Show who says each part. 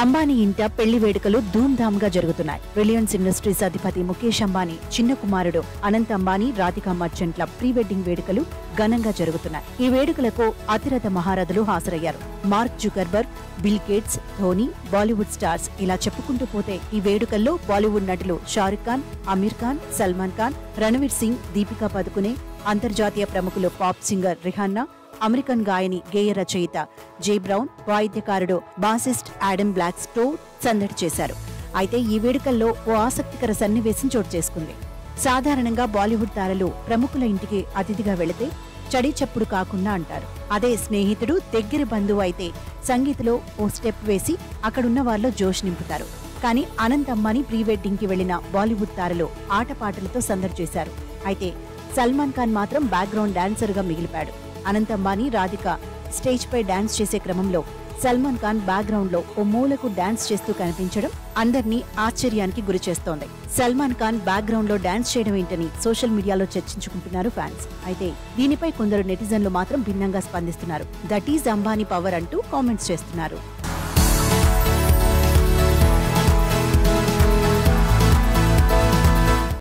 Speaker 1: అంబానీ ఇంట పెళ్లి వేడుకలు ధూమ్ధామ్గా జరుగుతున్నాయి. రిలయన్స్ ఇండస్ట్రీస్ అధిపతి ముఖేష్ అంబానీ చిన్న కుమారుడు అనంత్ అంబానీ, రాధికా మర్చెంట్ల ప్రీ వెడ్డింగ్ వేడుకలు ఘనంగా జరుగుతున్నాయి. ఈ వేడుకలకు అతిరథ మహారథులు హాజరయ్యారు. Mark Zuckerberg, bill gates, Dhoni, Bollywood stars ఇలా చెప్పుకుంటూ పోతే ఈ వేడుకల్లో బాలీవుడ్ నటులు షారుఖ్ ఖాన్, అమీర్ ఖాన్, సల్మాన్ ఖాన్, రణవీర్ సింగ్, దీపికా పదుకునే, అంతర్జాతీయ ప్రముఖులు పాప్ సింగర్ రిహాన్నా, అమెరికన్ గాయని గేయ రచయిత జే బ్రౌన్, వాయిద్యకారుడు బాసిస్ట్ ఆడమ్ బ్లాక్స్టో సందడి చేశారు. అయితే ఈ వేడుకల్లో ఓ ఆసక్తికర సన్నివేశం చోటు చేసుకుంది. సాధారణంగా బాలీవుడ్ తారలు ప్రముఖుల ఇంటికి అతిథిగా వెళితే చడి చప్పుడు కాకుండా అంటారు. అదే స్నేహితుడు, దగ్గర బంధువు అయితే సంగీతలో ఓ స్టెప్ వేసి అక్కడున్న వారిలో జోష్ నింపుతారు. కానీ అనంత్ అంబానీ ప్రీ వెడ్డింగ్ కి వెళ్లిన బాలీవుడ్ తారలు ఆటపాటలతో సందడి చేశారు. అయితే సల్మాన్ ఖాన్ మాత్రం బ్యాక్గ్రౌండ్ డాన్సర్ గా మిగిలిపాడు. అనంత్ అంబానీ, రాధిక స్టేజ్ పై డాన్స్ చేసే క్రమంలో సల్మాన్ ఖాన్ బ్యాక్గ్రౌండ్ లో ఓ మూలకు డాన్స్ చేస్తూ కనిపించడం అందర్నీ ఆశ్చర్యానికి గురి చేస్తోంది. సల్మాన్ ఖాన్ బ్యాక్గ్రౌండ్ లో డాన్స్ చేయడం ఏంటని సోషల్ మీడియాలో చర్చించుకుంటున్నారు ఫ్యాన్స్. అయితే దీనిపై కొందరు నెటిజన్లు మాత్రం భిన్నంగా స్పందిస్తున్నారు. దట్ ఈజ్ అంబానీ పవర్ అంటూ కామెంట్స్ చేస్తున్నారు.